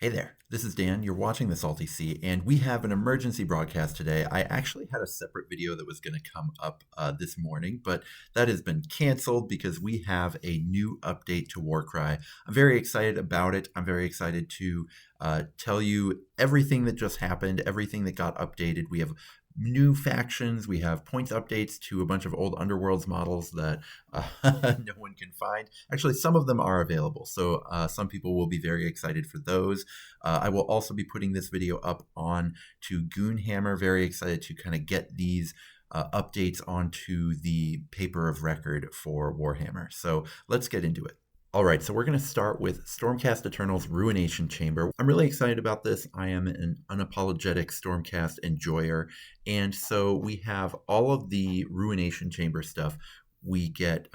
Hey there, this is Dan. You're watching the Salty Sea, and we have an emergency broadcast today. I actually had a separate video that was going to come up this morning, but that has been canceled because we have a new update to Warcry. I'm very excited about it. I'm very excited to tell you everything that just happened, everything that got updated. We have new factions. We have points updates to a bunch of old Underworlds models that no one can find. Actually, some of them are available, so some people will be very excited for those. I will also be putting this video up on to Goonhammer. Very excited to kind of get these updates onto the paper of record for Warhammer. So let's get into it. All right, so we're going to start with Stormcast Eternal's Ruination Chamber. I'm really excited about this. I am an unapologetic Stormcast enjoyer, and so we have all of the Ruination Chamber stuff. We get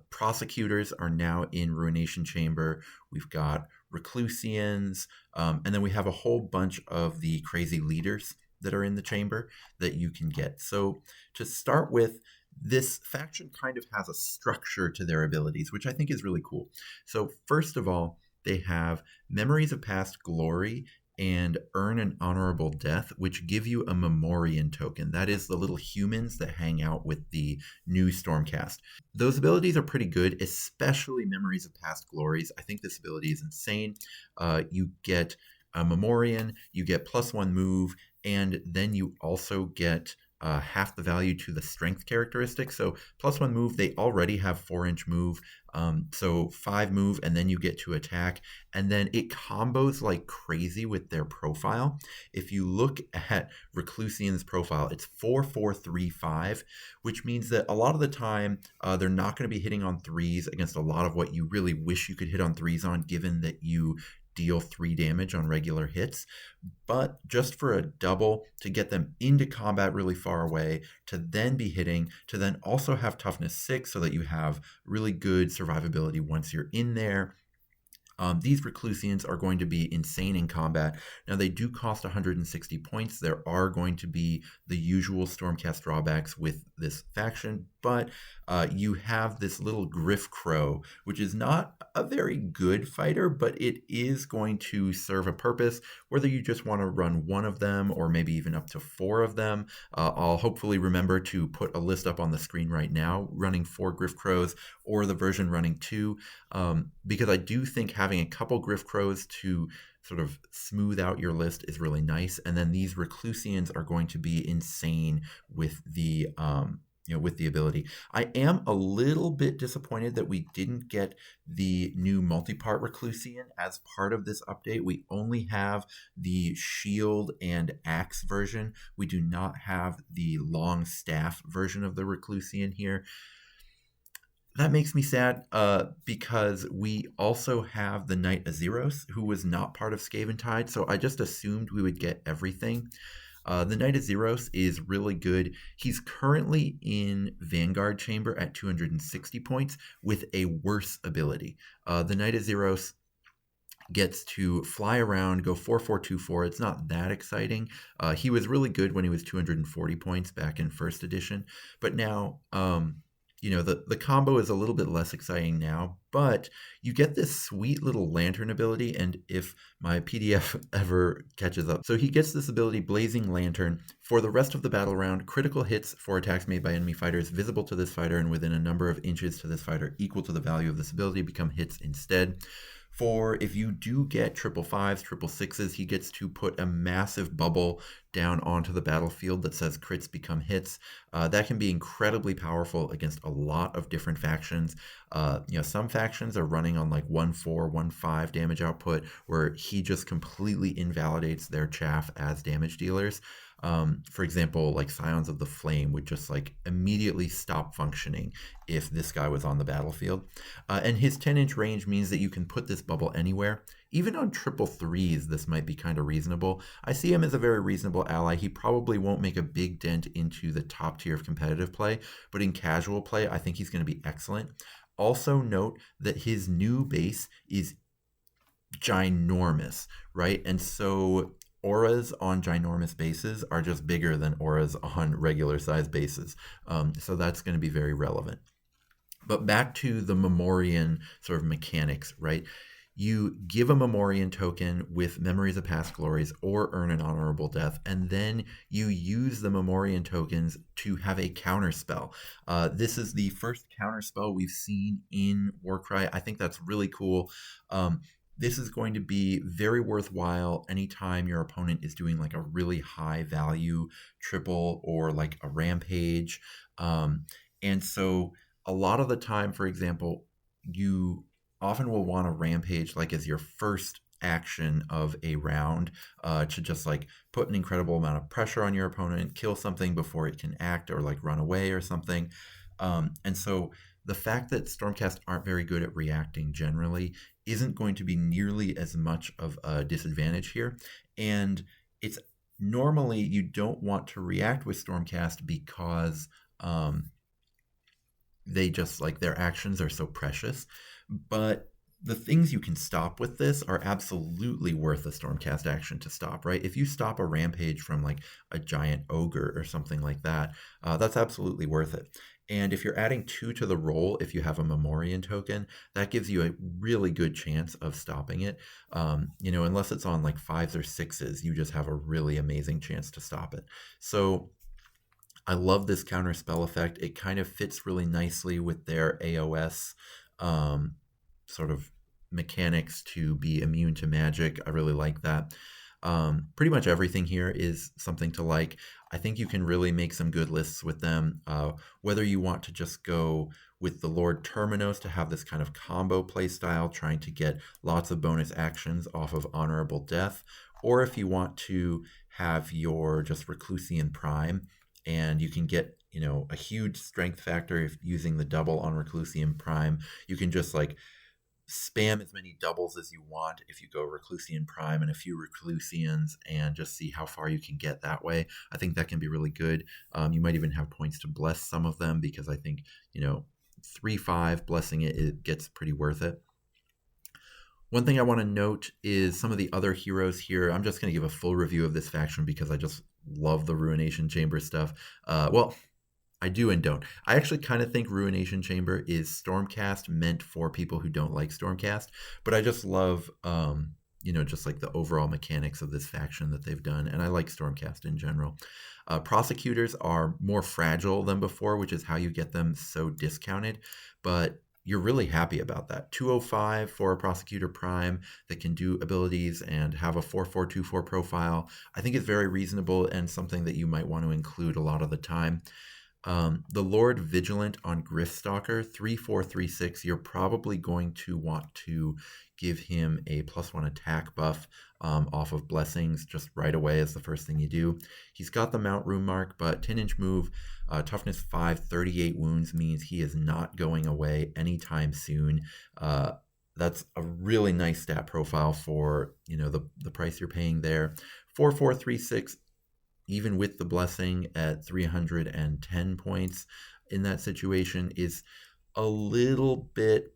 prosecutors are now in Ruination Chamber. We've got Reclusians, and then we have a whole bunch of the crazy leaders that are in the chamber that you can get. So to start with, this faction kind of has a structure to their abilities, which I think is really cool. So first of all, they have Memories of Past Glory and Earn an Honorable Death, which give you a Memorian token. That is the little humans that hang out with the new Stormcast. Those abilities are pretty good, especially Memories of Past Glories. I think this ability is insane. You get a Memorian, you get +1 move, and then you also get half the value to the strength characteristic. So +1 move, they already have 4-inch move. So 5 move, and then you get to attack. And then it combos like crazy with their profile. If you look at Reclusian's profile, it's 4-4-3-5, which means that a lot of the time they're not going to be hitting on 3s against a lot of what you really wish you could hit on 3s on, given that you deal 3 damage on regular hits. But just for a double, to get them into combat really far away, to then be hitting, to then also have toughness 6 so that you have really good survivability once you're in there. These Reclusians are going to be insane in combat. Now, they do cost 160 points. There are going to be the usual Stormcast drawbacks with this faction, but you have this little Griff Crow, which is not a very good fighter, but it is going to serve a purpose, whether you just want to run one of them or maybe even up to 4 of them. I'll hopefully remember to put a list up on the screen right now, running 4 Griff Crows or the version running 2, because I do think having a couple Griff Crows to sort of smooth out your list is really nice. And then these Reclusians are going to be insane with the with the ability. I am a little bit disappointed that we didn't get the new multi-part Reclusian as part of this update. We only have the shield and axe version. We do not have the long staff version of the Reclusian here. That makes me sad because we also have the Knight Azeros, who was not part of Scaventide, so I just assumed we would get everything. The Knight Azeros is really good. He's currently in Vanguard Chamber at 260 points with a worse ability. The Knight Azeros gets to fly around, go 4-4-2-4. It's not that exciting. He was really good when he was 240 points back in first edition, but now the combo is a little bit less exciting now, but you get this sweet little lantern ability, and if my PDF ever catches up. So he gets this ability, Blazing Lantern. For the rest of the battle round, critical hits for attacks made by enemy fighters visible to this fighter and within a number of inches to this fighter equal to the value of this ability become hits instead. For if you do get 555s, 666s, he gets to put a massive bubble down onto the battlefield that says crits become hits. That can be incredibly powerful against a lot of different factions. Some factions are running on like 1-4, 1-5 damage output, where he just completely invalidates their chaff as damage dealers. For example, like Scions of the Flame would just like immediately stop functioning if this guy was on the battlefield. And his 10-inch range means that you can put this bubble anywhere. Even on 333s, this might be kind of reasonable. I see him as a very reasonable ally. He probably won't make a big dent into the top tier of competitive play, but in casual play, I think he's going to be excellent. Also note that his new base is ginormous, right? And so auras on ginormous bases are just bigger than auras on regular size bases. So that's going to be very relevant. But back to the Memorian sort of mechanics, right? You give a Memorian token with Memories of Past Glories or earn an honorable death, and then you use the Memorian tokens to have a counter spell. This is the first counter spell we've seen in Warcry. I think that's really cool. This is going to be very worthwhile anytime your opponent is doing like a really high value triple or like a rampage. And so a lot of the time, for example, you often will want to rampage like as your first action of a round to just like put an incredible amount of pressure on your opponent, kill something before it can act or like run away or something. And so the fact that Stormcast aren't very good at reacting generally isn't going to be nearly as much of a disadvantage here. And it's normally you don't want to react with Stormcast because they just like their actions are so precious. But the things you can stop with this are absolutely worth a Stormcast action to stop, right? If you stop a rampage from like a giant ogre or something like that, that's absolutely worth it. And if you're adding 2 to the roll, if you have a Memorian token, that gives you a really good chance of stopping it. Unless it's on like 5s or 6s, you just have a really amazing chance to stop it. So I love this counter spell effect. It kind of fits really nicely with their AOS sort of mechanics to be immune to magic. I really like that. Pretty much everything here is something to like. I think you can really make some good lists with them. Whether you want to just go with the Lord Terminos to have this kind of combo play style, trying to get lots of bonus actions off of Honorable Death, or if you want to have your just Reclusian Prime, and you can get a huge strength factor if using the double on Reclusian Prime. You can just like spam as many doubles as you want if you go Reclusian Prime and a few Reclusians and just see how far you can get that way. I think that can be really good. You might even have points to bless some of them because I think 3-5 blessing it gets pretty worth it. One thing I want to note is some of the other heroes here. I'm just going to give a full review of this faction because I just love the Ruination Chamber stuff. I do and don't. I actually kind of think Ruination Chamber is Stormcast meant for people who don't like Stormcast, but I just love, just like the overall mechanics of this faction that they've done, and I like Stormcast in general. Prosecutors are more fragile than before, which is how you get them so discounted, but you're really happy about that. 205 for a Prosecutor Prime that can do abilities and have a 4-4-2-4 profile, I think is very reasonable and something that you might want to include a lot of the time. The Lord Vigilant on Griftstalker, 3-4-3-6, you're probably going to want to give him a +1 attack buff off of Blessings just right away as the first thing you do. He's got the Mount Rune Mark, but 10-inch move, toughness 5, 38 wounds means he is not going away anytime soon. That's a really nice stat profile for the price you're paying there. 4-4-3-6. Even with the blessing at 310 points in that situation is a little bit,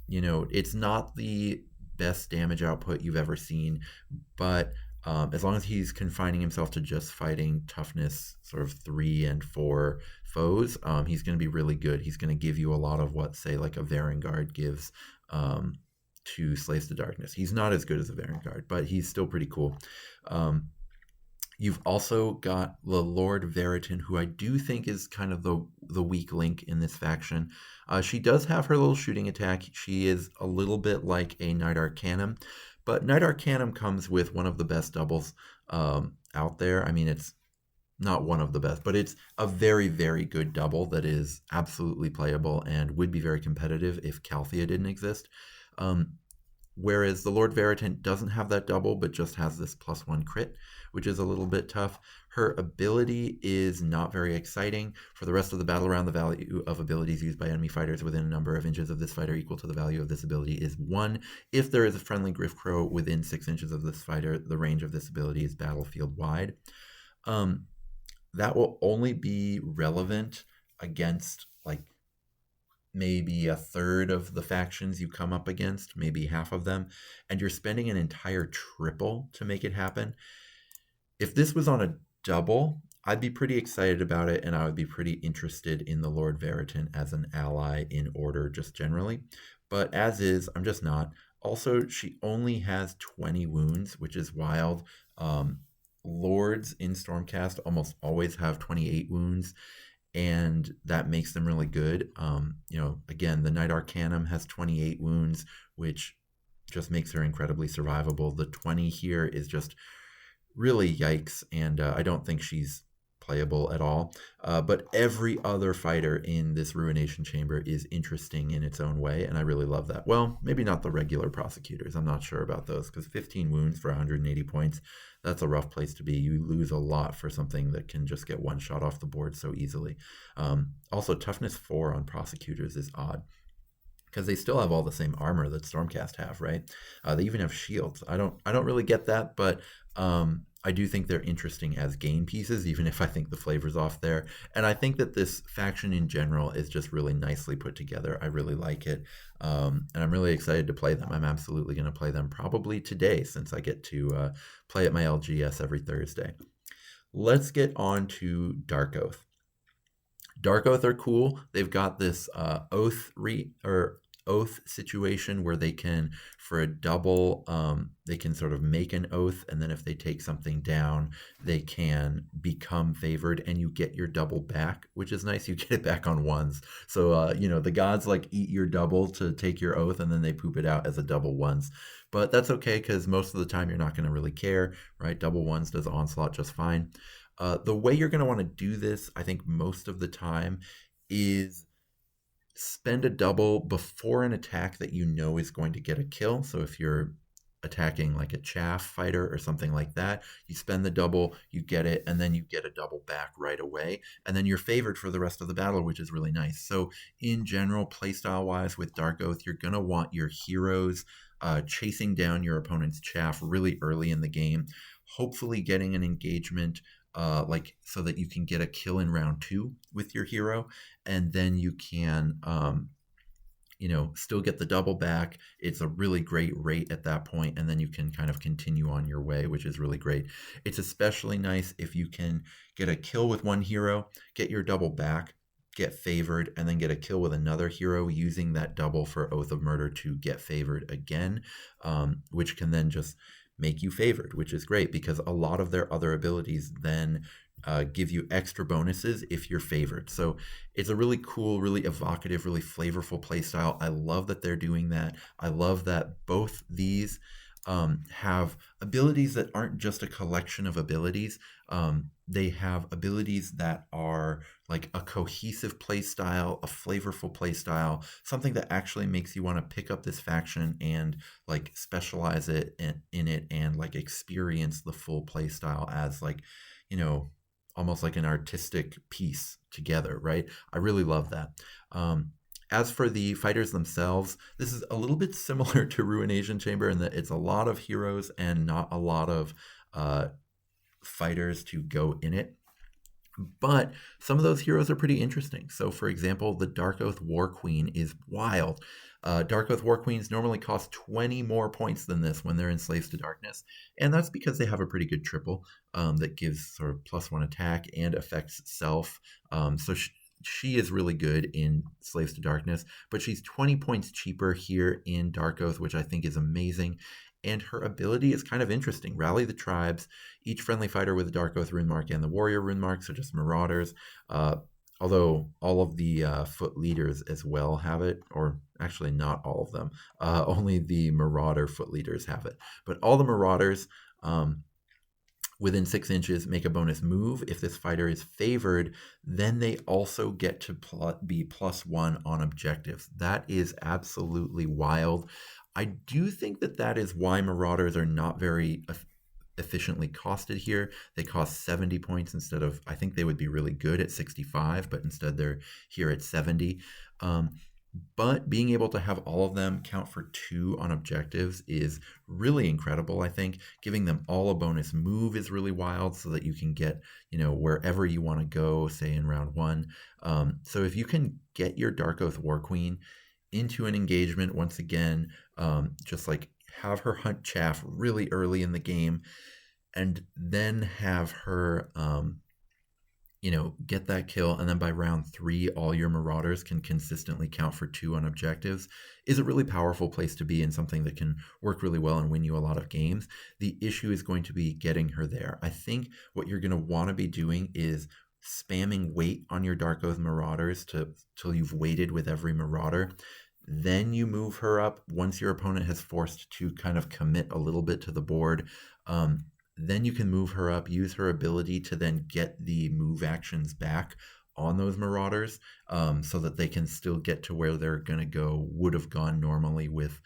it's not the best damage output you've ever seen, but as long as he's confining himself to just fighting toughness sort of 3 and 4 foes, he's going to be really good. He's going to give you a lot of what, say, like a Varangard gives to Slays to Darkness. He's not as good as a Varangard, but he's still pretty cool. You've also got the Lord Veritan, who I do think is kind of the weak link in this faction. She does have her little shooting attack. She is a little bit like a Knight Arcanum, but Knight Arcanum comes with one of the best doubles out there. I mean, it's not one of the best, but it's a very, very good double that is absolutely playable and would be very competitive if Calthea didn't exist. Whereas the Lord Veritant doesn't have that double, but just has this +1 crit, which is a little bit tough. Her ability is not very exciting. For the rest of the battle round, the value of abilities used by enemy fighters within a number of inches of this fighter equal to the value of this ability is 1. If there is a friendly Griffcrow within 6 inches of this fighter, the range of this ability is battlefield wide. That will only be relevant against like maybe a third of the factions you come up against, maybe half of them, and you're spending an entire triple to make it happen. If this was on a double, I'd be pretty excited about it, and I would be pretty interested in the Lord Veritan as an ally in Order just generally. But as is, I'm just not. Also, she only has 20 wounds, which is wild. Um, Lords in Stormcast almost always have 28 wounds, and that makes them really good. Again, the Knight Arcanum has 28 wounds, which just makes her incredibly survivable. The 20 here is just really yikes, and I don't think she's playable at all. But every other fighter in this Ruination Chamber is interesting in its own way, and I really love that. Well, maybe not the regular prosecutors. I'm not sure about those, because 15 wounds for 180 points, that's a rough place to be. You lose a lot for something that can just get one shot off the board so easily. Also, toughness 4 on prosecutors is odd, because they still have all the same armor that Stormcast have, right? They even have shields. I don't really get that, but I do think they're interesting as game pieces, even if I think the flavor's off there. And I think that this faction in general is just really nicely put together. I really like it, and I'm really excited to play them. I'm absolutely going to play them probably today, since I get to play at my LGS every Thursday. Let's get on to Darkoath. Darkoath are cool. They've got this oath situation where they can, for a double, they can sort of make an oath, and then if they take something down, they can become favored, and you get your double back, which is nice. You get it back on ones. So the gods like eat your double to take your oath, and then they poop it out as a double ones. But that's okay, because most of the time you're not going to really care, right? Double ones does onslaught just fine. The way you're going to want to do this, I think most of the time, is spend a double before an attack that you know is going to get a kill. So if you're attacking like a chaff fighter or something like that, you spend the double, you get it, and then you get a double back right away. And then you're favored for the rest of the battle, which is really nice. So in general, playstyle wise with Darkoath, you're going to want your heroes chasing down your opponent's chaff really early in the game, hopefully getting an engagement so that you can get a kill in round 2 with your hero, and then you can still get the double back. It's a really great rate at that point, and then you can kind of continue on your way, which is really great. It's especially nice if you can get a kill with one hero, get your double back, get favored, and then get a kill with another hero using that double for Oath of Murder to get favored again, which can then just make you favored, which is great, because a lot of their other abilities then give you extra bonuses if you're favored. So it's a really cool, really evocative, really flavorful playstyle. I love that they're doing that. I love that both these have abilities that aren't just a collection of abilities. They have abilities that are like a cohesive playstyle, a flavorful playstyle, something that actually makes you want to pick up this faction and like specialize it in it, and like experience the full playstyle as like, almost like an artistic piece together, right? I really love that. As for the fighters themselves, this is a little bit similar to Ruination Chamber in that it's a lot of heroes and not a lot of fighters to go in it. But some of those heroes are pretty interesting. So, for example, the Darkoath War Queen is wild. Darkoath War Queens normally cost 20 more points than this when they're in Slaves to Darkness, and that's because they have a pretty good triple that gives sort of +1 attack and affects self. So she is really good in Slaves to Darkness, but she's 20 points cheaper here in Darkoath, which I think is amazing. And her ability is kind of interesting. Rally the tribes, each friendly fighter with a Darkoath rune mark and the warrior rune mark, so just marauders. Although all of the foot leaders as well have it, or actually not all of them. Only the marauder foot leaders have it. But all the marauders within 6 inches make a bonus move. If this fighter is favored, then they also get to be +1 on objectives. That is absolutely wild. I do think that is why marauders are not very efficiently costed here. They cost 70 points instead of, I think they would be really good at 65, but instead they're here at 70. But being able to have all of them count for 2 on objectives is really incredible, I think. Giving them all a bonus move is really wild, so that you can get, wherever you want to go, say in round 1. So if you can get your Darkoath War Queen into an engagement once again, just like have her hunt chaff really early in the game, and then have her get that kill, and then by round 3, all your Marauders can consistently count for 2 on objectives, is a really powerful place to be and something that can work really well and win you a lot of games. The issue is going to be getting her there. I think what you're going to want to be doing is spamming wait on your Darkoath Marauders till you've waited with every Marauder. Then you move her up once your opponent has forced to kind of commit a little bit to the board. Then you can move her up, use her ability to then get the move actions back on those Marauders, so that they can still get to where they're going to go, would have gone normally with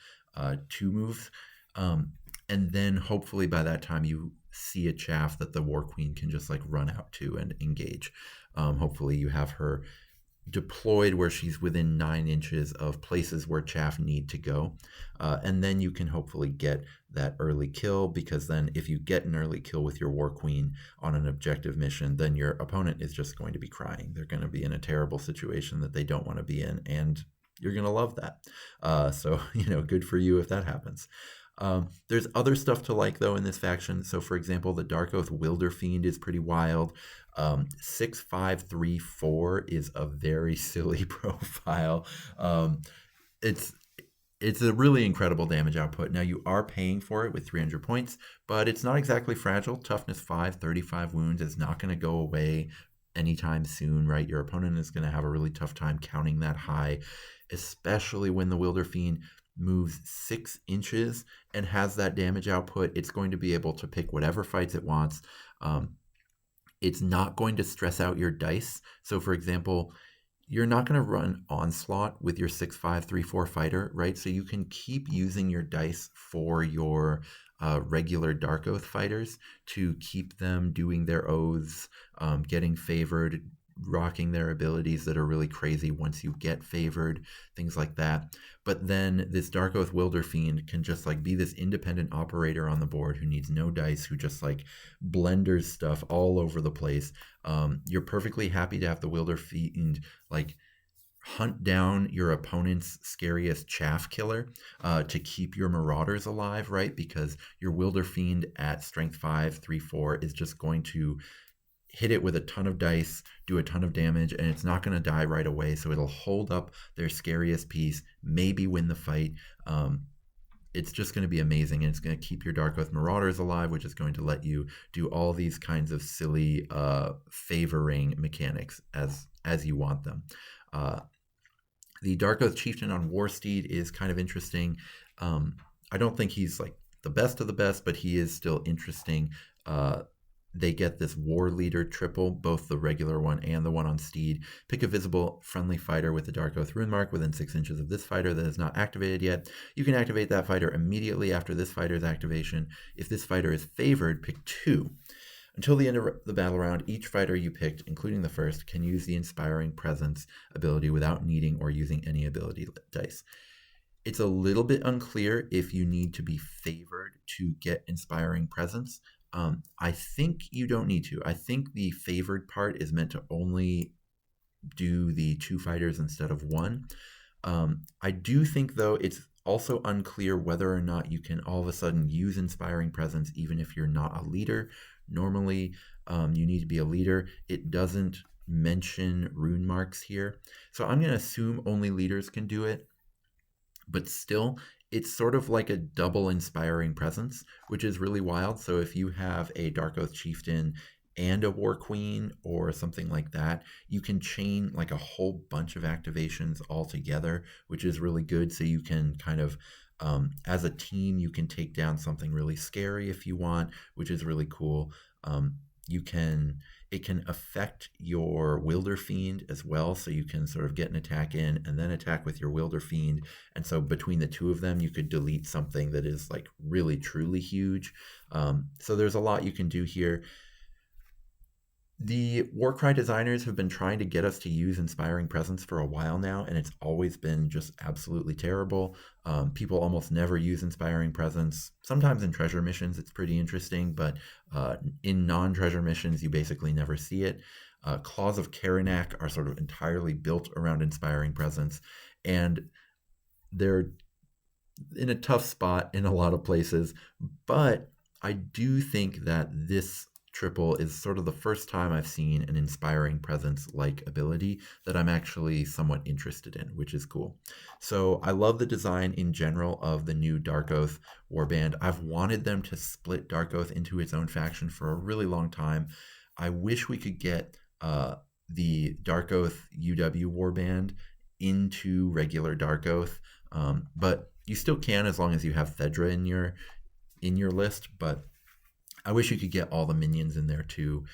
2 moves. And then hopefully by that time you see a chaff that the War Queen can just like run out to and engage. Hopefully you have her deployed where she's within 9 inches of places where chaff need to go. And then you can hopefully get that early kill, because then if you get an early kill with your War Queen on an objective mission, then your opponent is just going to be crying. They're going to be in a terrible situation that they don't want to be in, and you're going to love that. So, good for you if that happens. There's other stuff to like, though, in this faction. So, for example, the Darkoath Wilderfiend is pretty wild. 6-5-3-4 is a very silly profile. It's a really incredible damage output. Now, you are paying for it with 300 points, but it's not exactly fragile. Toughness 5, 35 wounds is not going to go away anytime soon, right? Your opponent is going to have a really tough time counting that high, especially when the Wilderfiend moves 6 inches and has that damage output. It's going to be able to pick whatever fights it wants. It's not going to stress out your dice. So, for example, you're not going to run Onslaught with your 6-5-3-4 fighter, right? So you can keep using your dice for your regular Darkoath fighters to keep them doing their oaths, getting favored, rocking their abilities that are really crazy once you get favored, things like that. But then this Darkoath Wilderfiend can just like be this independent operator on the board who needs no dice, who just like blenders stuff all over the place. You're perfectly happy to have the Wilderfiend like hunt down your opponent's scariest chaff killer to keep your Marauders alive, right? Because your Wilderfiend at strength 5, 3, 4 is just going to hit it with a ton of dice, do a ton of damage, and it's not going to die right away. So it'll hold up their scariest piece, maybe win the fight. It's just going to be amazing, and it's going to keep your Darkoath Marauders alive, which is going to let you do all these kinds of silly favoring mechanics as you want them. The Darkoath Chieftain on Warsteed is kind of interesting. I don't think he's like the best of the best, but he is still interesting. They get this War Leader triple, both the regular one and the one on Steed. Pick a visible friendly fighter with the Darkoath rune mark within 6 inches of this fighter that is not activated yet. You can activate that fighter immediately after this fighter's activation. If this fighter is favored, pick 2. Until the end of the battle round, each fighter you picked, including the first, can use the Inspiring Presence ability without needing or using any ability dice. It's a little bit unclear if you need to be favored to get Inspiring Presence. I think you don't need to. I think the favored part is meant to only do the 2 fighters instead of 1. I do think, though, it's also unclear whether or not you can all of a sudden use Inspiring Presence even if you're not a leader. Normally, you need to be a leader. It doesn't mention rune marks here. So I'm going to assume only leaders can do it. But still, it's sort of like a double Inspiring Presence, which is really wild. So if you have a Darkoath Chieftain and a War Queen or something like that, you can chain like a whole bunch of activations all together, which is really good. So you can kind of, as a team, you can take down something really scary if you want, which is really cool. It can affect your Wilderfiend as well, so you can sort of get an attack in and then attack with your Wilderfiend. And so between the 2 of them, you could delete something that is like really truly huge. So there's a lot you can do here. The Warcry designers have been trying to get us to use Inspiring Presence for a while now, and it's always been just absolutely terrible. People almost never use Inspiring Presence. Sometimes in treasure missions it's pretty interesting, but in non-treasure missions you basically never see it. Claws of Karanak are sort of entirely built around Inspiring Presence, and they're in a tough spot in a lot of places, but I do think that this triple is sort of the first time I've seen an inspiring presence like ability that I'm actually somewhat interested in, which is cool. So I love the design in general of the new Darkoath warband. I've wanted them to split Darkoath into its own faction for a really long time. I wish we could get the Darkoath UW warband into regular Darkoath, but you still can as long as you have Thedra in your list. But I wish you could get all the minions in there too.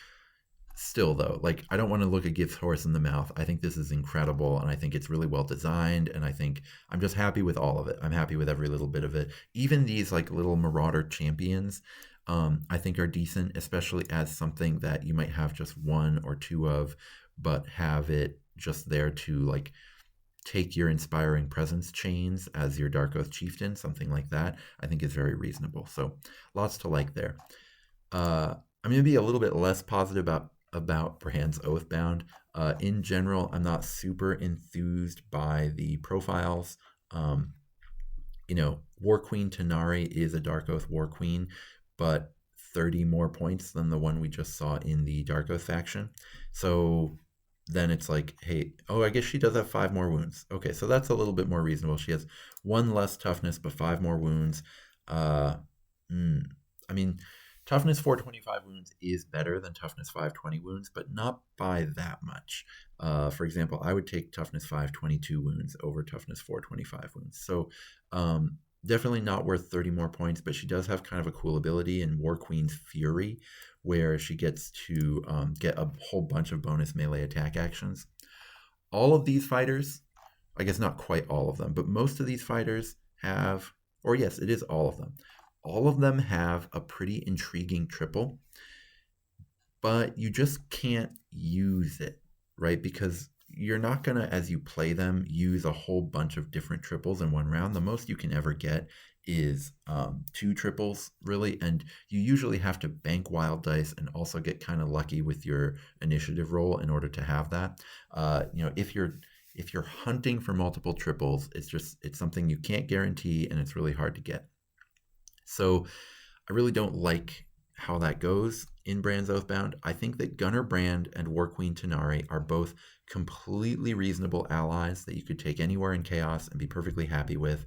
Still though, like I don't want to look a gift horse in the mouth. I think this is incredible, and I think it's really well designed, and I think I'm just happy with all of it. I'm happy with every little bit of it. Even these like little marauder champions, I think are decent, especially as something that you might have just one or two of, but have it just there to like take your inspiring presence chains as your Darkoath chieftain, something like that. I think is very reasonable. So lots to like there. I'm going to be a little bit less positive about Brand's Oathbound. In general, I'm not super enthused by the profiles. War Queen Tanari is a Darkoath War Queen, but 30 more points than the one we just saw in the Darkoath faction. So then it's like, hey, I guess she does have 5 more wounds. Okay, so that's a little bit more reasonable. She has 1 less toughness, but 5 more wounds. I mean, toughness 425 wounds is better than toughness 520 wounds, but not by that much. For example, I would take toughness 522 wounds over toughness 425 wounds. So definitely not worth 30 more points, but she does have kind of a cool ability in War Queen's Fury, where she gets to get a whole bunch of bonus melee attack actions. All of these fighters, I guess not quite all of them, but most of these fighters have, or yes, it is all of them. All of them have a pretty intriguing triple, but you just can't use it, right? Because you're not going to, as you play them, use a whole bunch of different triples in one round. The most you can ever get is 2 triples, really, and you usually have to bank wild dice and also get kind of lucky with your initiative roll in order to have that. If you're hunting for multiple triples, it's something you can't guarantee, and it's really hard to get. So I really don't like how that goes in Brand's Oathbound. I think that Gunner Brand and War Queen Tanari are both completely reasonable allies that you could take anywhere in Chaos and be perfectly happy with.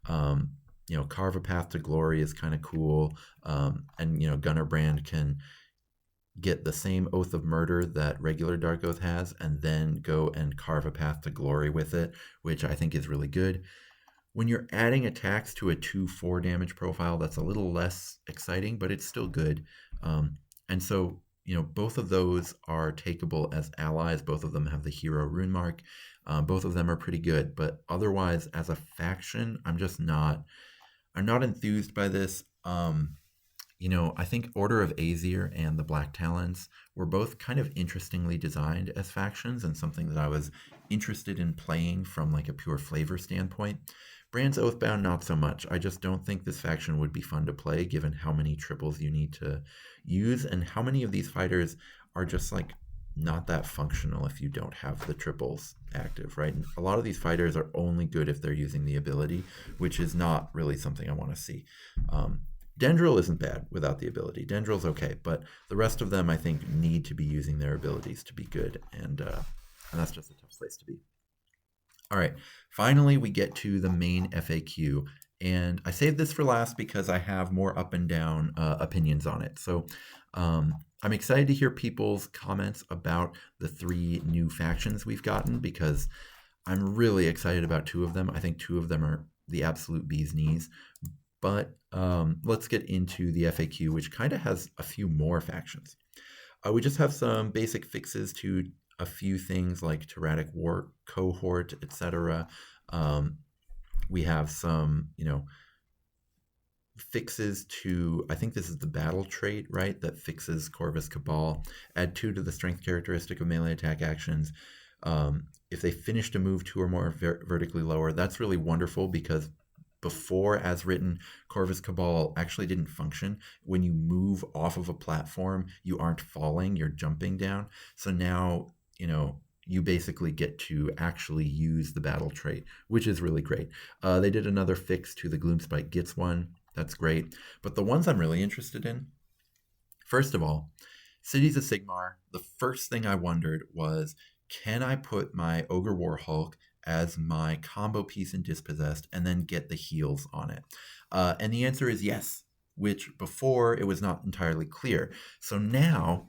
Carve a Path to Glory is kind of cool. And Gunner Brand can get the same Oath of Murder that regular Darkoath has and then go and carve a path to glory with it, which I think is really good. When you're adding attacks to a 2-4 damage profile, that's a little less exciting, but it's still good. And so, both of those are takeable as allies. Both of them have the hero rune mark. Both of them are pretty good, but otherwise, as a faction, I'm not enthused by this. I think Order of Azir and the Black Talons were both kind of interestingly designed as factions and something that I was interested in playing from like a pure flavor standpoint. Brand's Oathbound, not so much. I just don't think this faction would be fun to play given how many triples you need to use and how many of these fighters are just like not that functional if you don't have the triples active, right? And a lot of these fighters are only good if they're using the ability, which is not really something I want to see. Dendril isn't bad without the ability. Dendril's okay, but the rest of them I think need to be using their abilities to be good, and that's just a tough place to be. All right, finally we get to the main FAQ, and I saved this for last because I have more up and down opinions on it. So I'm excited to hear people's comments about the 3 new factions we've gotten because I'm really excited about 2 of them. I think 2 of them are the absolute bee's knees. But let's get into the FAQ, which kind of has a few more factions. We just have some basic fixes to a few things like Tyrannic War Cohort, etc. We have some, fixes to, I think this is the battle trait, right, that fixes Corvus Cabal. Add 2 to the strength characteristic of melee attack actions. If they finished a move 2 or more vertically lower, that's really wonderful because before, as written, Corvus Cabal actually didn't function. When you move off of a platform, you aren't falling, you're jumping down. So now, you basically get to actually use the battle trait, which is really great. They did another fix to the Gloomspite Gets one. That's great. But the ones I'm really interested in, first of all, Cities of Sigmar, the first thing I wondered was, can I put my Ogre Warhulk as my combo piece in Dispossessed and then get the heals on it? And the answer is yes, which before it was not entirely clear. So now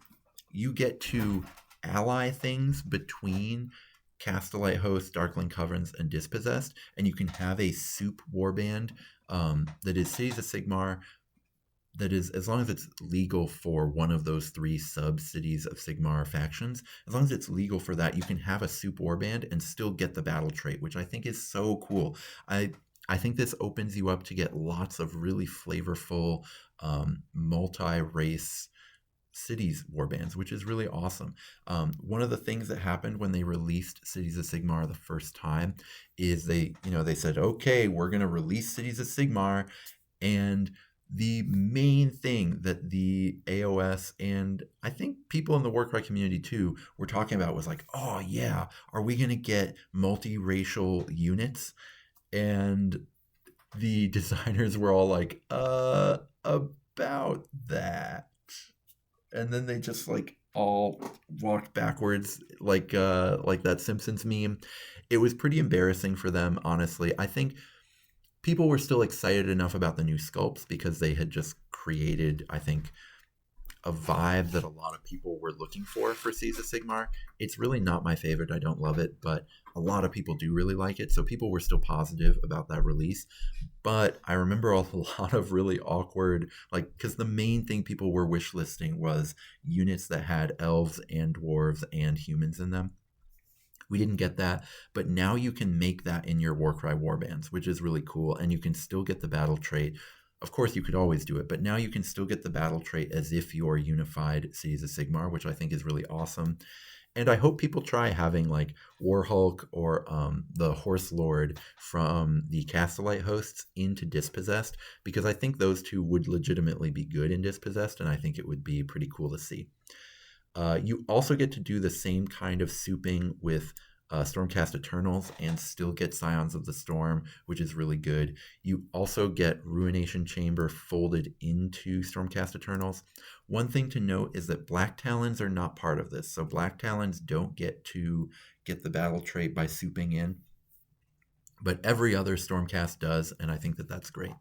you get to ally things between Castellite Host, Darkling Covenants, and Dispossessed, and you can have a soup warband that is Cities of Sigmar, that is, as long as it's legal for one of those three sub-cities of Sigmar factions, as long as it's legal for that, you can have a soup warband and still get the battle trait, which I think is so cool. I think this opens you up to get lots of really flavorful multi-race cities warbands, which is really awesome. One of the things that happened when they released Cities of Sigmar the first time is they said, okay, we're going to release Cities of Sigmar, and the main thing that the AOS and I think people in the Warcry community too were talking about was like, oh yeah, are we going to get multiracial units? And the designers were all like, about that. And then they just like all walked backwards like that Simpsons meme. It was pretty embarrassing for them, honestly. I think people were still excited enough about the new sculpts because they had just created, I think, a vibe that a lot of people were looking for Seas of Sigmar. It's really not my favorite. I don't love it, but a lot of people do really like it. So people were still positive about that release. But I remember a lot of really awkward, like, because the main thing people were wish listing was units that had elves and dwarves and humans in them. We didn't get that, but now you can make that in your Warcry warbands, which is really cool, and you can still get the battle trait. Of course, you could always do it, but now you can still get the battle trait as if you're unified Cities of Sigmar, which I think is really awesome. And I hope people try having like Warhulk or the Horse Lord from the Castellite hosts into Dispossessed, because I think those two would legitimately be good in Dispossessed, and I think it would be pretty cool to see. You also get to do the same kind of souping with Stormcast Eternals and still get Scions of the Storm, which is really good. You also get Ruination Chamber folded into Stormcast Eternals. One thing to note is that Black Talons are not part of this. So Black Talons don't get to get the battle trait by souping in, but every other Stormcast does, and I think that that's great.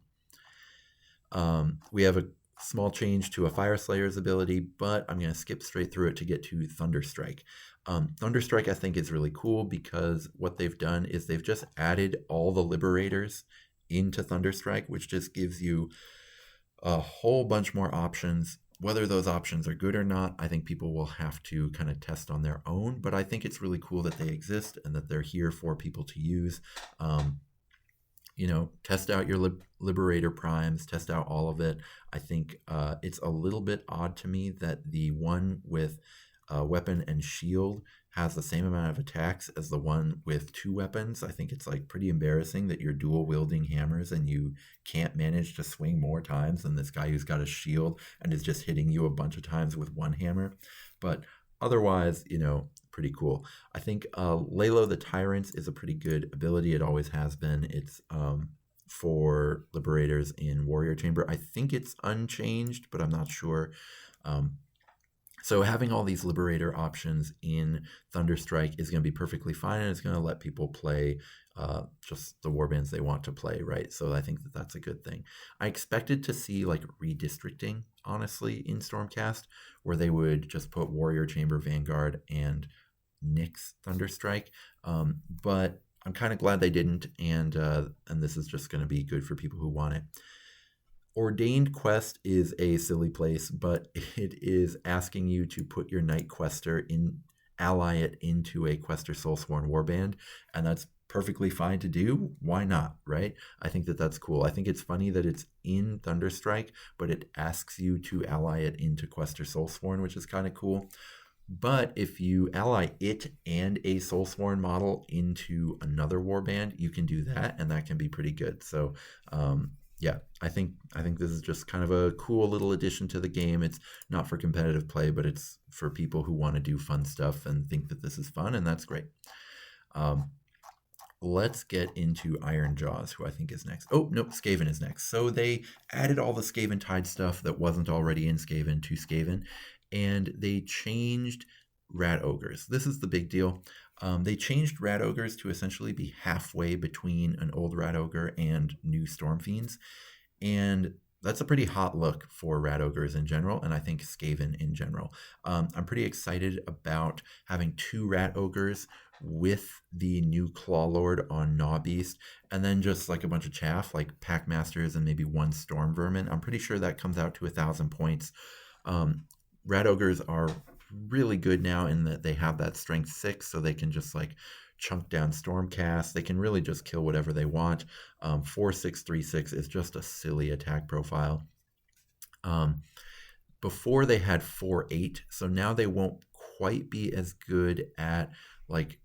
We have a small change to a Fire Slayer's ability, but I'm going to skip straight through it to get to Thunderstrike. Thunderstrike I think is really cool because what they've done is they've just added all the Liberators into Thunderstrike, which just gives you a whole bunch more options. Whether those options are good or not, I think people will have to kind of test on their own, but I think it's really cool that they exist and that they're here for people to use. Test out your Liberator primes, test out all of it. I think it's a little bit odd to me that the one with weapon and shield has the same amount of attacks as the one with two weapons. I think it's like pretty embarrassing that you're dual wielding hammers and you can't manage to swing more times than this guy who's got a shield and is just hitting you a bunch of times with one hammer. But otherwise, pretty cool. I think Lalo the Tyrant is a pretty good ability. It always has been. It's for Liberators in Warrior Chamber. I think it's unchanged, but I'm not sure. So having all these Liberator options in Thunderstrike is going to be perfectly fine, and it's going to let people play just the warbands they want to play, right? So I think that that's a good thing. I expected to see like redistricting, honestly, in Stormcast, where they would just put Warrior Chamber, Vanguard, and Nyx Thunderstrike, but I'm kind of glad they didn't, and this is just going to be good for people who want it. Ordained Quest is a silly place, but it is asking you to put your Knight Quester in, ally it into a Quester Soulsworn warband, and that's perfectly fine to do. Why not, right? I think that that's cool. I think it's funny that it's in Thunderstrike, but it asks you to ally it into Quester Soulsworn, which is kind of cool. But if you ally it and a Soulsworn model into another warband, you can do that, and that can be pretty good. So, yeah, I think this is just kind of a cool little addition to the game. It's not for competitive play, but it's for people who want to do fun stuff and think that this is fun, and that's great. let's get into Iron Jaws, who I think is next. Oh, nope, Skaven is next. So they added all the Skaven Tide stuff that wasn't already in Skaven to Skaven, and they changed Rat Ogres. This is the big deal. They changed Rat Ogres to essentially be halfway between an old Rat Ogre and new Storm Fiends, and that's a pretty hot look for Rat Ogres in general, and I think Skaven in general. I'm pretty excited about having 2 Rat Ogres with the new Claw Lord on Gnaw Beast, and then just like a bunch of chaff, like Pack Masters and maybe 1 Storm Vermin. I'm pretty sure that comes out to 1,000 points. Rat Ogres are really good now in that they have that strength 6, so they can just like chunk down Stormcast. They can really just kill whatever they want. 4-6-3-6 is just a silly attack profile. Before they had 4-8, so now they won't quite be as good at, like,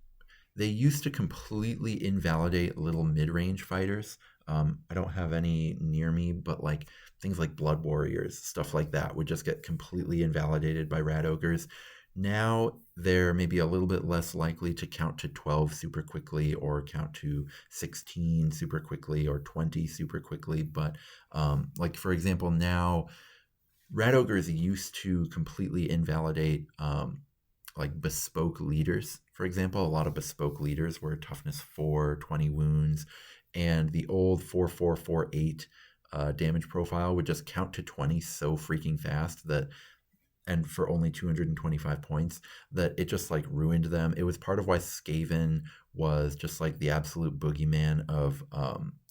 they used to completely invalidate little mid-range fighters. I don't have any near me, but like things like Blood Warriors, stuff like that would just get completely invalidated by Rat Ogres. Now they're maybe a little bit less likely to count to 12 super quickly, or count to 16 super quickly, or 20 super quickly. But like, for example, now Rat Ogres used to completely invalidate like bespoke leaders. For example, a lot of bespoke leaders were toughness 4, 20 wounds, and the old 4-4-4-8 damage profile would just count to 20 so freaking fast that, and for only 225 points, that it just like ruined them. It was part of why Skaven was just like the absolute boogeyman of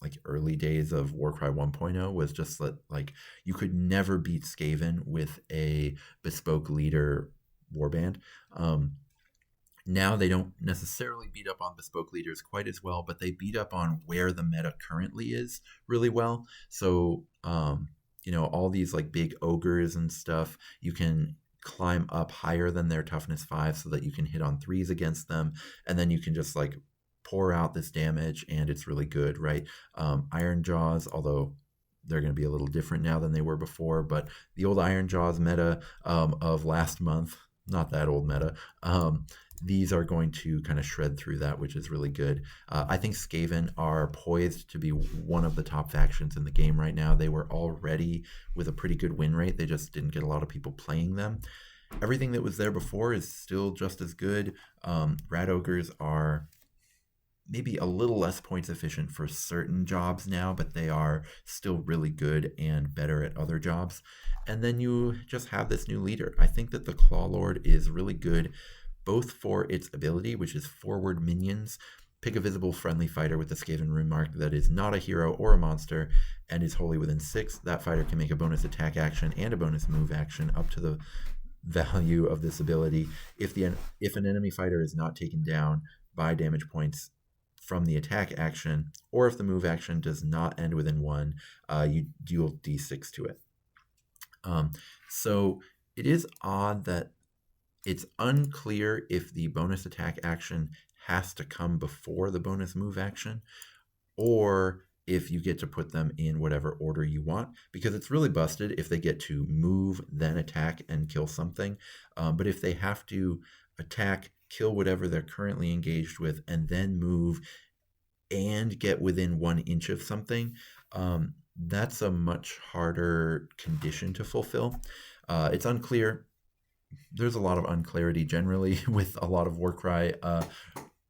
like early days of Warcry 1.0, was just that like you could never beat Skaven with a bespoke leader warband. Now they don't necessarily beat up on bespoke leaders quite as well, but they beat up on where the meta currently is really well. So all these like big ogres and stuff, you can climb up higher than their toughness 5 so that you can hit on 3s against them, and then you can just like pour out this damage, and it's really good, right? Iron Jaws, although they're going to be a little different now than they were before, but the old Iron Jaws meta of last month, not that old meta, these are going to kind of shred through that, which is really good. I think Skaven are poised to be one of the top factions in the game right now. They were already with a pretty good win rate. They just didn't get a lot of people playing them. Everything that was there before is still just as good. Rat Ogres are maybe a little less points efficient for certain jobs now, but they are still really good and better at other jobs. And then you just have this new leader. I think that the Claw Lord is really good, both for its ability, which is forward minions. Pick a visible friendly fighter with the Skaven rune mark that is not a hero or a monster and is wholly within 6. That fighter can make a bonus attack action and a bonus move action up to the value of this ability. If an enemy fighter is not taken down by damage points from the attack action, or if the move action does not end within 1, you deal d6 to it. So it is odd that it's unclear if the bonus attack action has to come before the bonus move action, or if you get to put them in whatever order you want, because it's really busted if they get to move, then attack, and kill something. But if they have to attack, kill whatever they're currently engaged with, and then move and get within 1 inch of something, that's a much harder condition to fulfill. It's unclear. There's a lot of unclarity generally with a lot of Warcry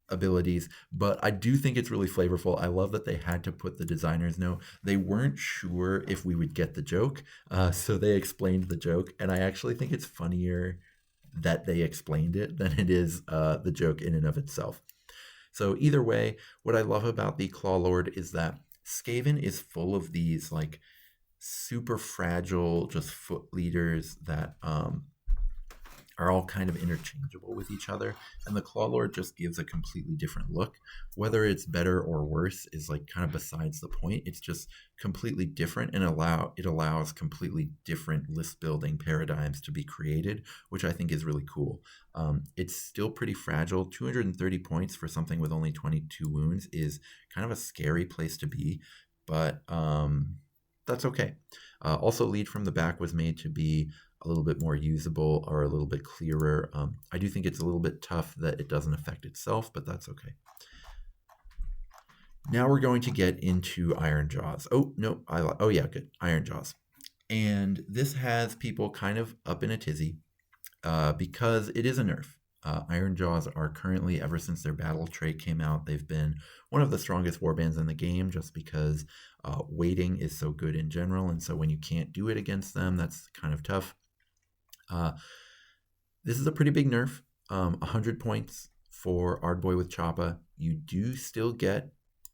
abilities, but I do think it's really flavorful. I love that they had to put the designers know. They weren't sure if we would get the joke, so they explained the joke, and I actually think it's funnier that they explained it than it is the joke in and of itself. So either way, what I love about the Claw Lord is that Skaven is full of these like super fragile just foot leaders that are all kind of interchangeable with each other, and the Claw Lord just gives a completely different look. Whether it's better or worse is like kind of besides the point. It's just completely different, and it allows completely different list building paradigms to be created, which I think is really cool. It's still pretty fragile. 230 points for something with only 22 wounds is kind of a scary place to be, but that's okay. Also, Lead from the Back was made to be a little bit more usable, or a little bit clearer. I do think it's a little bit tough that it doesn't affect itself, but that's okay. Now we're going to get into Iron Jaws. Oh, no. Oh, yeah, good. Iron Jaws. And this has people kind of up in a tizzy because it is a nerf. Iron Jaws are currently, ever since their battle trait came out, they've been one of the strongest warbands in the game just because weighting is so good in general. And so when you can't do it against them, that's kind of tough. This is a pretty big nerf. 100 points for Ardboy with Choppa. You do still get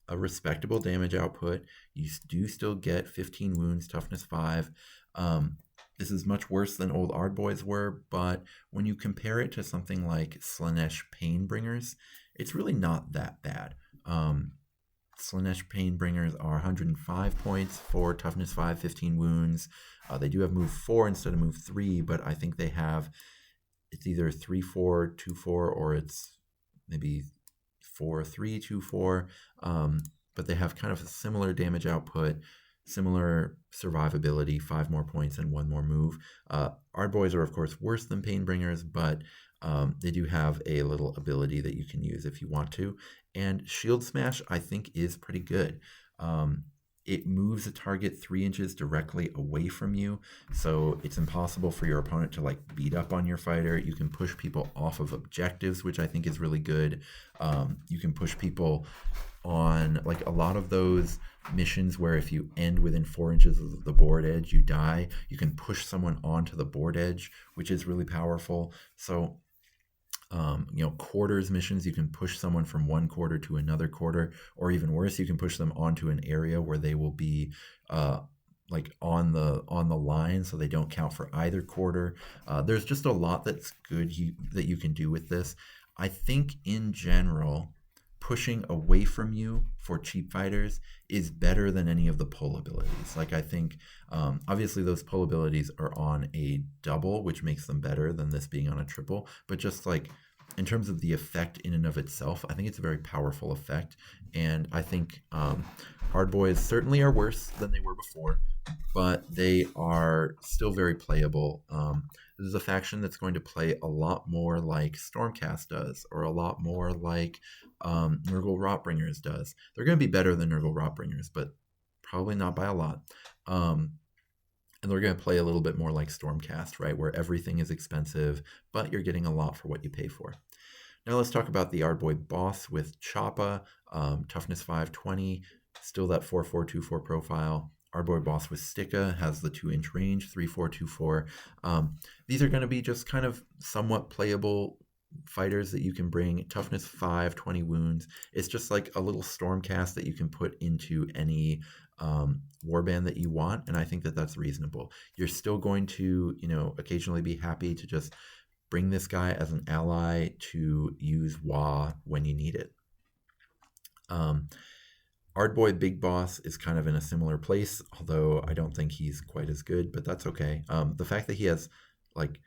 a respectable damage output. You do still get 15 wounds, toughness 5. This is much worse than old Ardboys were, but when you compare it to something like Slaanesh Painbringers, it's really not that bad. Slaanesh Painbringers are 105 points for toughness 5, 15 wounds. They do have move 4 instead of move 3, but I think they have, it's either 3-4, 2-4, or it's maybe 4-3, 2-4. But they have kind of a similar damage output, similar survivability, 5 more points and 1 more move. Ardboys are, of course, worse than Painbringers, but they do have a little ability that you can use if you want to. And Shield Smash, I think, is pretty good. It moves a target 3 inches directly away from you, so it's impossible for your opponent to like beat up on your fighter. You can push people off of objectives, which I think is really good. You can push people on like a lot of those missions where if you end within 4 inches of the board edge, you die. You can push someone onto the board edge, which is really powerful. So quarters missions, you can push someone from one quarter to another quarter, or even worse, you can push them onto an area where they will be like on the line, so they don't count for either quarter. There's just a lot that's good that you can do with this. I think in general, pushing away from you for cheap fighters is better than any of the pull abilities. Like I think obviously those pull abilities are on a double, which makes them better than this being on a triple, but just like in terms of the effect in and of itself, I think it's a very powerful effect. And I think Hardboys certainly are worse than they were before, but they are still very playable. This is a faction that's going to play a lot more like Stormcast does, or a lot more like Nurgle Rotbringers does. They're going to be better than Nurgle Rotbringers, but probably not by a lot. And they're going to play a little bit more like Stormcast, right, where everything is expensive, but you're getting a lot for what you pay for. Now let's talk about the Ardboy boss with Choppa, toughness 520, still that 4-4-2-4 profile. Ardboy boss with Sticka has the 2-inch range, 3-4-2-4. These are going to be just kind of somewhat playable fighters that you can bring. Toughness 5, 20 wounds. It's just like a little Stormcast that you can put into any warband that you want, and I think that that's reasonable. You're still going to, occasionally be happy to just bring this guy as an ally to use Wa when you need it. Ardboy Big Boss is kind of in a similar place, although I don't think he's quite as good, but that's okay. The fact that he has like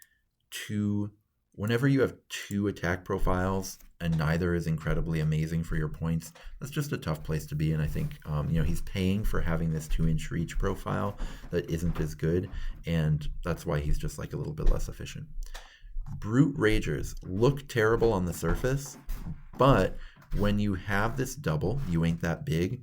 whenever you have 2 attack profiles and neither is incredibly amazing for your points, that's just a tough place to be. And I think, he's paying for having this 2-inch reach profile that isn't as good, and that's why he's just like a little bit less efficient. Brute Ragers look terrible on the surface, but when you have this double, you ain't that big,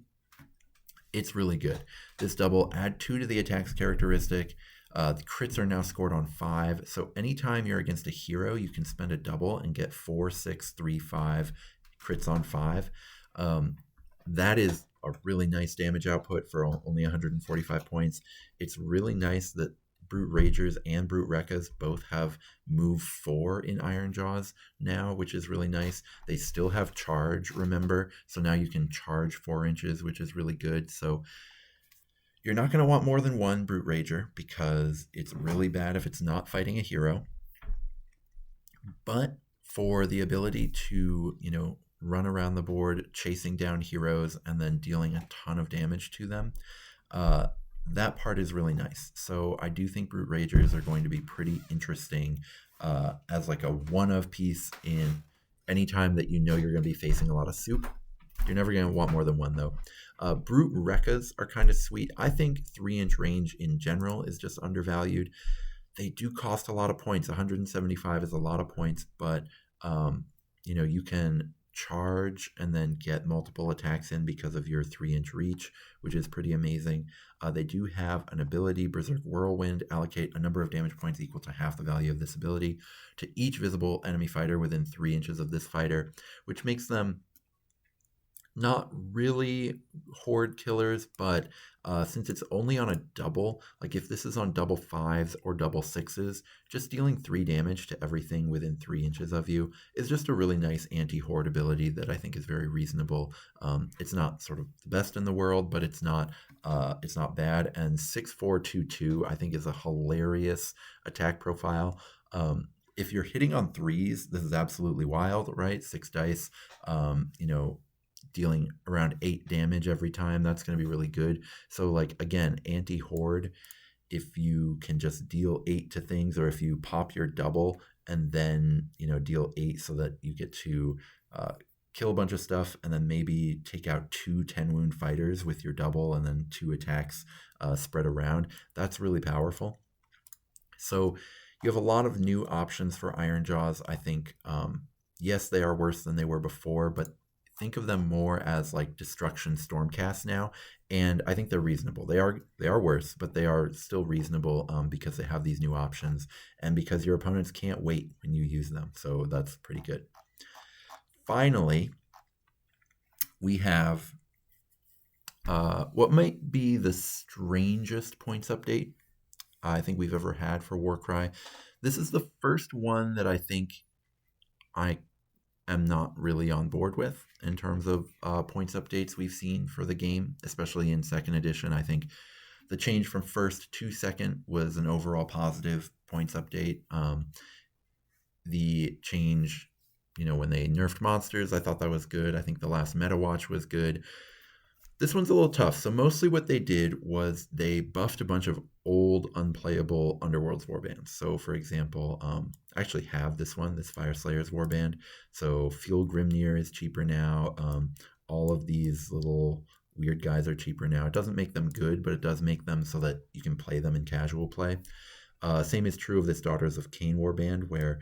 it's really good. This double, add 2 to the attack's characteristic. The crits are now scored on 5, so anytime you're against a hero, you can spend a double and get 4, 6, 3, 5 crits on 5. That is a really nice damage output for only 145 points. It's really nice that Brute Ragers and Brute Rekkas both have move 4 in Iron Jaws now, which is really nice. They still have charge, remember, so now you can charge 4 inches, which is really good. So you're not going to want more than 1 Brute Rager because it's really bad if it's not fighting a hero. But for the ability to, run around the board chasing down heroes and then dealing a ton of damage to them, that part is really nice. So I do think Brute Ragers are going to be pretty interesting as like a one-of piece in any time that you're going to be facing a lot of soup. You're never going to want more than 1 though. Brute Rekkas are kind of sweet. I think 3-inch range in general is just undervalued. They do cost a lot of points. 175 is a lot of points, but you can charge and then get multiple attacks in because of your 3-inch reach, which is pretty amazing. They do have an ability, Berserk Whirlwind, allocate a number of damage points equal to half the value of this ability to each visible enemy fighter within 3 inches of this fighter, which makes them not really horde killers, but since it's only on a double, like if this is on double 5s or double 6s, just dealing 3 damage to everything within 3 inches of you is just a really nice anti-horde ability that I think is very reasonable. It's not sort of the best in the world, but it's not bad. And 6422 I think is a hilarious attack profile. If you're hitting on 3s, this is absolutely wild, right? 6 dice, dealing around 8 damage every time. That's going to be really good. So like, again, anti-horde, if you can just deal 8 to things, or if you pop your double and then, deal 8 so that you get to kill a bunch of stuff and then maybe take out 2 10-wound fighters with your double and then 2 attacks spread around, that's really powerful. So you have a lot of new options for Iron Jaws. I think, yes, they are worse than they were before, but think of them more as like Destruction Stormcast now, and I think they're reasonable. They are worse, but they are still reasonable because they have these new options and because your opponents can't wait when you use them. So that's pretty good. Finally, we have what might be the strangest points update I think we've ever had for Warcry. This is the first one that I think I am not really on board with in terms of points updates we've seen for the game, especially in 2nd edition. I think the change from 1st to 2nd was an overall positive points update. The change, when they nerfed monsters, I thought that was good. I think the last Meta Watch was good. This one's a little tough. So mostly what they did was they buffed a bunch of old unplayable Underworlds warbands. So for example, I actually have this one, this Fire Slayer's warband. So Fuel Grimnir is cheaper now. All of these little weird guys are cheaper now. It doesn't make them good, but it does make them so that you can play them in casual play. Same is true of this Daughters of Cain warband, where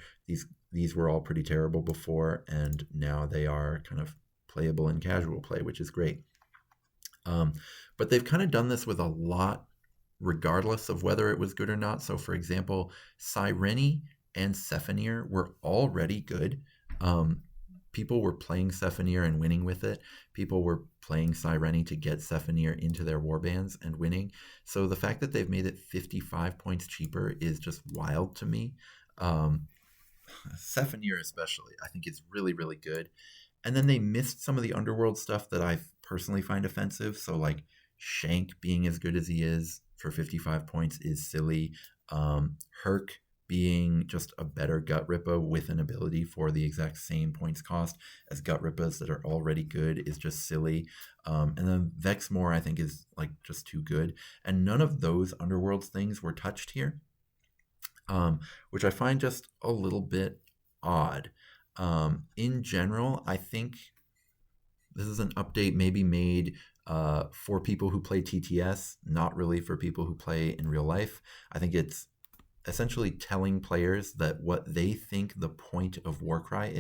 these were all pretty terrible before, and now they are kind of playable in casual play, which is great. But they've kind of done this with a lot, regardless of whether it was good or not. So, for example, Cyrene and Sephenir were already good. People were playing Sephenir and winning with it. People were playing Cyrene to get Sephenir into their warbands and winning. So the fact that they've made it 55 points cheaper is just wild to me. Sephenir especially, I think is really, really good. And then they missed some of the Underworld stuff that I personally find offensive. So like Shank being as good as he is for 55 points is silly. Herc being just a better Gut Rippa with an ability for the exact same points cost as Gut Rippas that are already good is just silly. And then Vexmore I think is like just too good. And none of those Underworlds things were touched here, which I find just a little bit odd. In general, I think this is an update maybe made for people who play TTS, not really for people who play in real life. I think it's essentially telling players that what they think the point of Warcry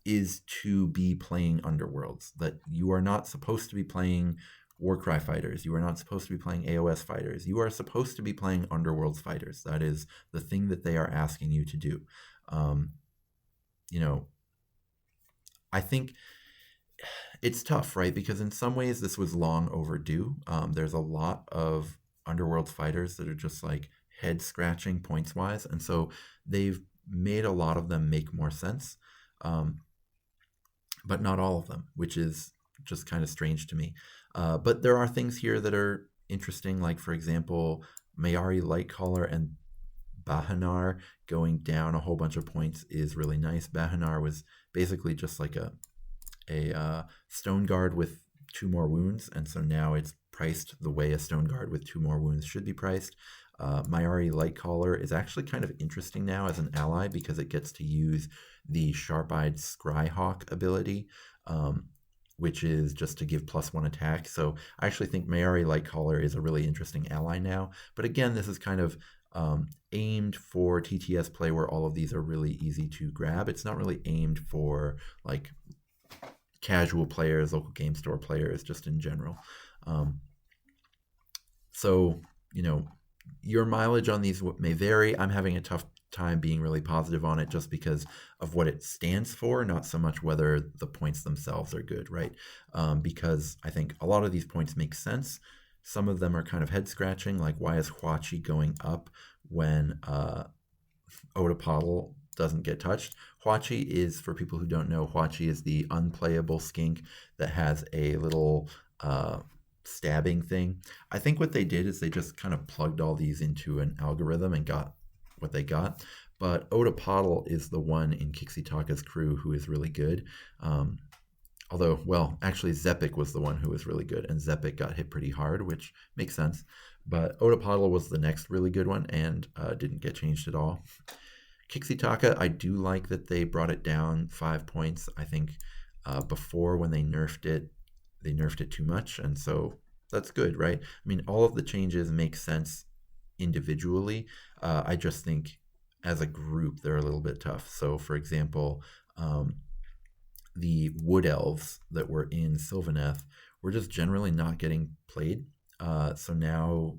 is to be playing Underworlds, that you are not supposed to be playing Warcry fighters. You are not supposed to be playing AOS fighters. You are supposed to be playing Underworlds fighters. That is the thing that they are asking you to do. I think it's tough, right? Because in some ways this was long overdue. There's a lot of Underworlds fighters that are just like head scratching points wise. And so they've made a lot of them make more sense. But not all of them, which is just kind of strange to me. But there are things here that are interesting, like for example, Mayari Lightcaller and Bahanar going down a whole bunch of points is really nice. Bahanar was basically just like a Stone Guard with 2 more wounds, and so now it's priced the way a Stone Guard with 2 more wounds should be priced. Mayari Lightcaller is actually kind of interesting now as an ally because it gets to use the Sharp-Eyed Scryhawk ability, which is just to give +1 attack. So I actually think Mayari Lightcaller is a really interesting ally now. But again, this is kind of aimed for TTS play where all of these are really easy to grab. It's not really aimed for like casual players, local game store players, just in general. Um, so, you know, your mileage on these may vary. I'm having a tough time being really positive on it just because of what it stands for, not so much whether the points themselves are good, right? Because I think a lot of these points make sense. Some of them are kind of head scratching, like why is Huachi going up when Otapodle doesn't get touched? Huachi is, for people who don't know, Huachi is the unplayable skink that has a little stabbing thing. I think what they did is they just kind of plugged all these into an algorithm and got what they got. But Otapodle is the one in Kixitaka's crew who is really good. Although, well, actually, Zepik was the one who was really good, and Zepik got hit pretty hard, which makes sense. But Otapodle was the next really good one and didn't get changed at all. Kixitaka, I do like that they brought it down 5 points. I think before when they nerfed it too much, and so that's good, right? I mean, all of the changes make sense individually. I just think as a group they're a little bit tough. So, for example, the wood elves that were in Sylvaneth were just generally not getting played. So now,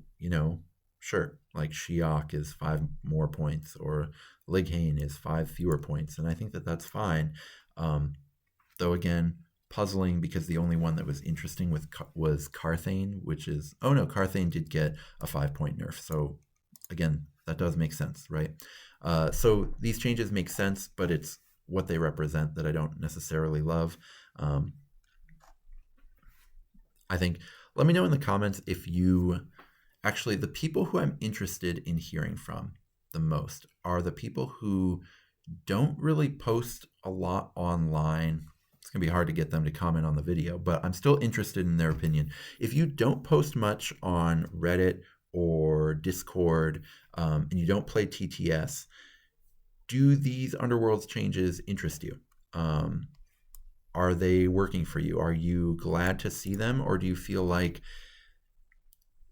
sure, like Shiok is 5 more points, or Lighane is 5 fewer points, and I think that that's fine. Though again, puzzling because the only one that was interesting was Carthane, which is, oh no, Carthane did get a 5-point nerf. So again, that does make sense, right? So these changes make sense, but it's what they represent that I don't necessarily love. I think, let me know in the comments if you, actually, the people who I'm interested in hearing from the most are the people who don't really post a lot online. It's going to be hard to get them to comment on the video, but I'm still interested in their opinion. If you don't post much on Reddit or Discord, and you don't play TTS, do these Underworlds changes interest you? Are they working for you? Are you glad to see them, or do you feel like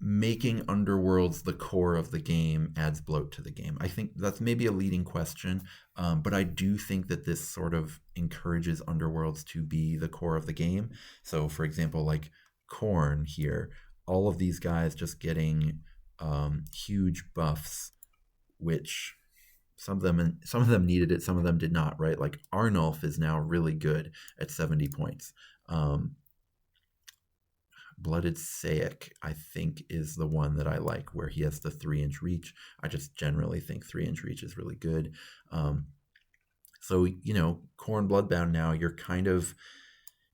making Underworlds the core of the game adds bloat to the game? I think that's maybe a leading question, but I do think that this sort of encourages Underworlds to be the core of the game. So, for example, like Khorne here, all of these guys just getting huge buffs, which some of them needed it, some of them did not, right? Like Arnulf is now really good at 70 points. Blooded Sayic, I think, is the one that I like, where he has the 3-inch reach. I just generally think 3-inch reach is really good. So, Khorne Bloodbound now, you're kind of,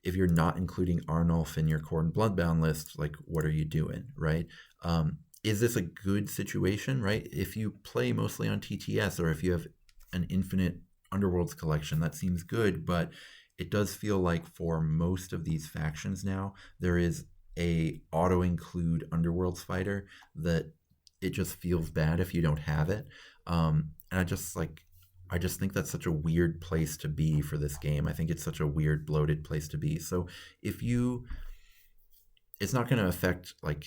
if you're not including Arnulf in your Khorne Bloodbound list, like, what are you doing, right? Is this a good situation, right? If you play mostly on TTS, or if you have an infinite Underworlds collection, that seems good, but it does feel like for most of these factions now, there is a auto-include Underworlds fighter that it just feels bad if you don't have it. And I just think that's such a weird place to be for this game. I think it's such a weird, bloated place to be. So it's not going to affect like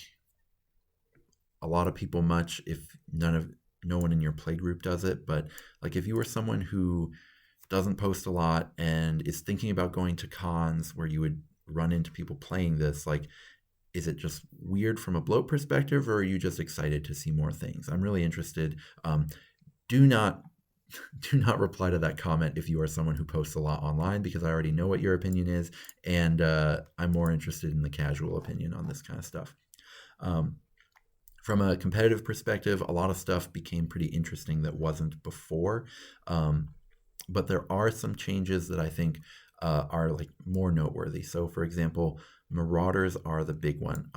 a lot of people much if no one in your play group does it. But like if you were someone who doesn't post a lot and is thinking about going to cons where you would run into people playing this, like, is it just weird from a bloat perspective, or are you just excited to see more things? I'm really interested. Do not reply to that comment if you are someone who posts a lot online, because I already know what your opinion is, and I'm more interested in the casual opinion on this kind of stuff. From a competitive perspective, a lot of stuff became pretty interesting that wasn't before, but there are some changes that I think are like more noteworthy. So, for example, Marauders are the big one.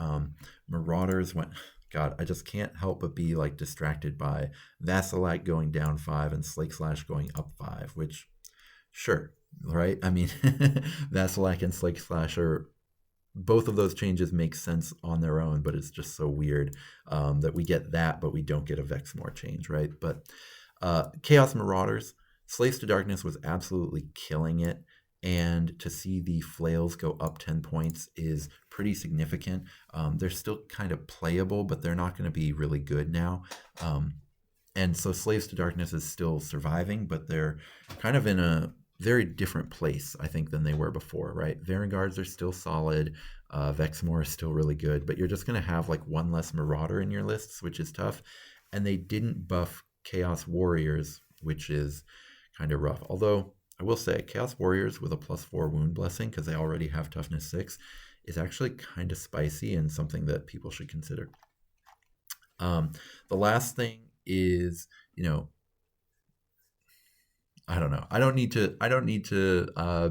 Marauders went, God, I just can't help but be like distracted by Vassalak going down 5 and Slake Slash going up 5, which, sure, right? I mean, Vassalak and Slake Slash are, both of those changes make sense on their own, but it's just so weird that we get that, but we don't get a Vexmore change, right? But Chaos Marauders, Slaves to Darkness was absolutely killing it, and to see the flails go up 10 points is pretty significant. They're still kind of playable, but they're not going to be really good now. And so Slaves to Darkness is still surviving, but they're kind of in a very different place, I think, than they were before, right? Varanguards are still solid. Vexmore is still really good, but you're just going to have like one less Marauder in your lists, which is tough. And they didn't buff Chaos Warriors, which is kind of rough. Although I will say, Chaos Warriors with a +4 wound blessing, because they already have toughness 6, is actually kind of spicy and something that people should consider. The last thing is, I don't know. I don't need to.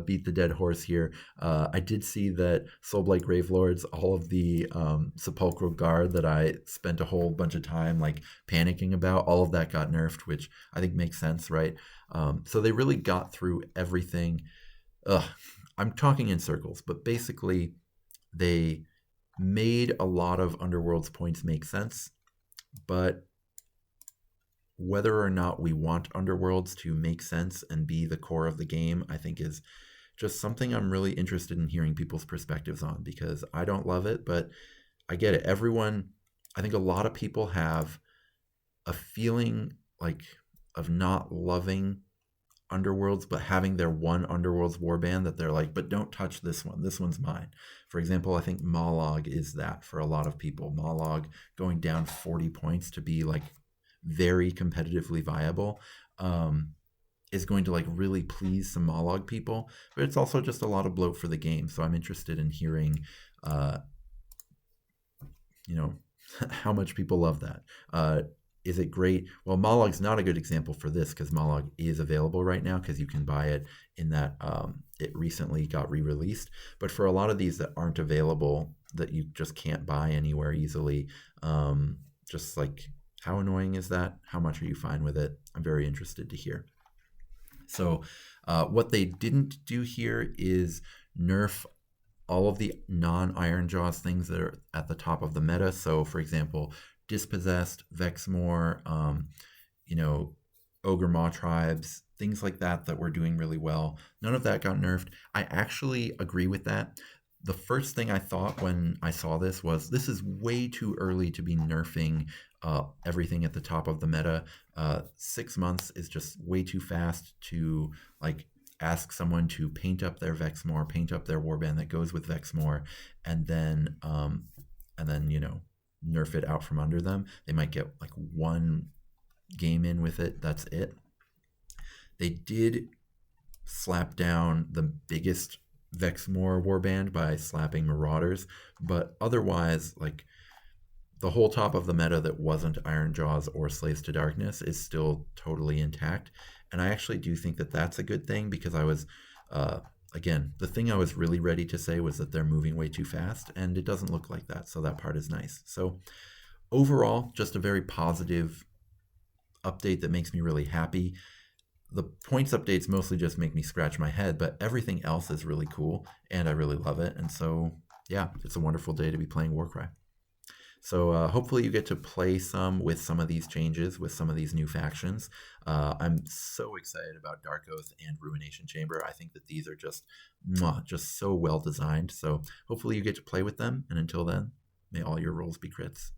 Beat the dead horse here. I did see that Soulblight Gravelords, all of the Sepulchral Guard that I spent a whole bunch of time like panicking about, all of that got nerfed, which I think makes sense, right? So they really got through everything. I'm talking in circles, but basically they made a lot of Underworld's points make sense, but whether or not we want Underworlds to make sense and be the core of the game, I think is just something I'm really interested in hearing people's perspectives on, because I don't love it, but I get it. I think a lot of people have a feeling like of not loving Underworlds, but having their one Underworlds warband that they're like, but don't touch this one. This one's mine. For example, I think Mollog is that for a lot of people. Mollog going down 40 points to be like very competitively viable is going to like really please some Mollog people, but it's also just a lot of bloat for the game. So I'm interested in hearing, how much people love that. Is it great? Well, Mollog's not a good example for this because Mollog is available right now because you can buy it in that it recently got re-released. But for a lot of these that aren't available, that you just can't buy anywhere easily, just like how annoying is that? How much are you fine with it? I'm very interested to hear. So what they didn't do here is nerf all of the non-Ironjawz things that are at the top of the meta. So for example, Dispossessed, Vexmore, Ogre Maw tribes, things like that were doing really well. None of that got nerfed. I actually agree with that. The first thing I thought when I saw this was, this is way too early to be nerfing everything at the top of the meta. 6 months is just way too fast to like ask someone to paint up their Vexmore, paint up their warband that goes with Vexmore, and then nerf it out from under them. They might get like one game in with it. That's it. They did slap down the biggest Vexmore warband by slapping Marauders, but otherwise, like the whole top of the meta that wasn't Ironjawz or Slaves to Darkness is still totally intact. And I actually do think that that's a good thing, because I was again, the thing I was really ready to say was that they're moving way too fast, and it doesn't look like that, so that part is nice. So overall, just a very positive update that makes me really happy. The points updates mostly just make me scratch my head, but everything else is really cool, and I really love it. And so, yeah, it's a wonderful day to be playing Warcry. So hopefully you get to play some with some of these changes, with some of these new factions. I'm so excited about Darkoath and Ruination Chamber. I think that these are just so well designed. So hopefully you get to play with them. And until then, may all your rolls be crits.